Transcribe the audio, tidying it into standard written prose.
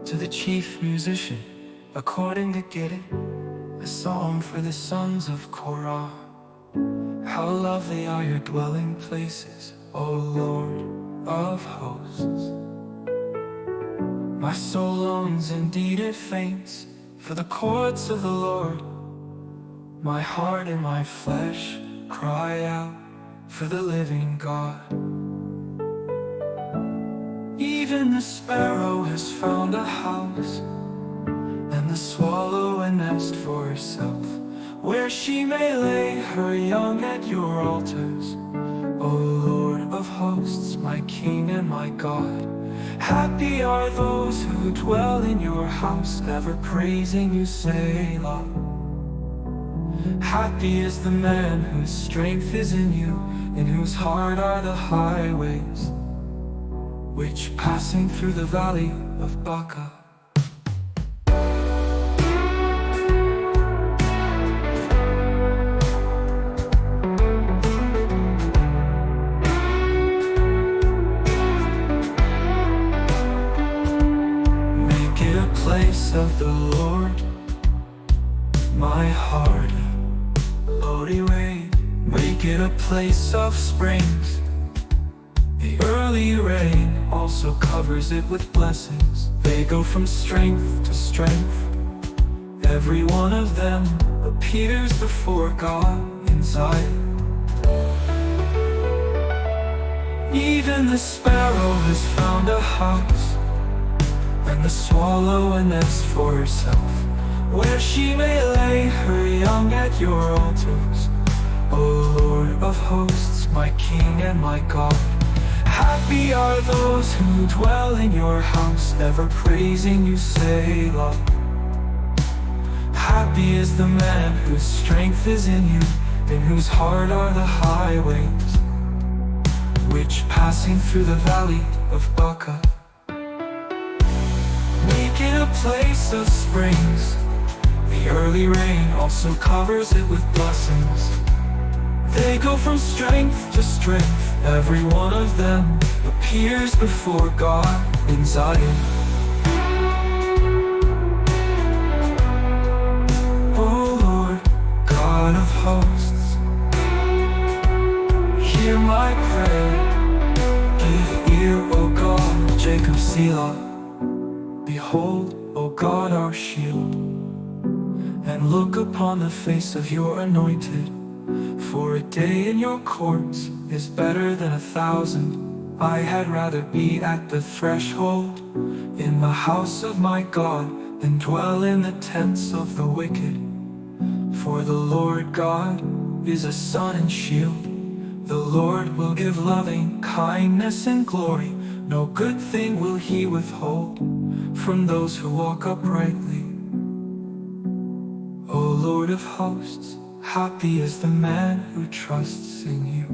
To the chief musician, according to Gideon, a song for the sons of Korah. How lovely are your dwelling places, O Lord of hosts. My soul longs, indeed it faints, for the courts of the Lord. My heart and my flesh cry out for the living God. Even the sparrow has found a house, and the swallow a nest for herself, where she may lay her young at your altars, O Lord of hosts, my King and my God. Happy are those who dwell in your house, ever praising you, Selah. Happy is the man whose strength is in you, in whose heart are the highways, which passing through the valley of Baca. Make it a place of the Lord, my heart, Lodi way. Make it a place of springs. The early rain also covers it with blessings. They go from strength to strength. Every one of them appears before God in Zion. Even the sparrow has found a house, and the swallow a nest for herself, where she may lay her young at your altars, O Lord of hosts, my King and my God. Happy are those who dwell in your house, ever praising you, Selah. Happy is the man whose strength is in you, in whose heart are the highways, which passing through the valley of Baca. Make it a place of springs. The early rain also covers it with blessings. They go from strength to strength. Every one of them appears before God in Zion. O Lord, God of hosts, hear my prayer. Give ear, O God, Jacob, Selah. Behold, O God, our shield, and look upon the face of your anointed. For a day in your courts is better than 1,000. I had rather be at the threshold in the house of my God than dwell in the tents of the wicked. For the Lord God is a sun and shield. The Lord will give loving kindness and glory. No good thing will he withhold from those who walk uprightly. O Lord of hosts, happy is the man who trusts in you.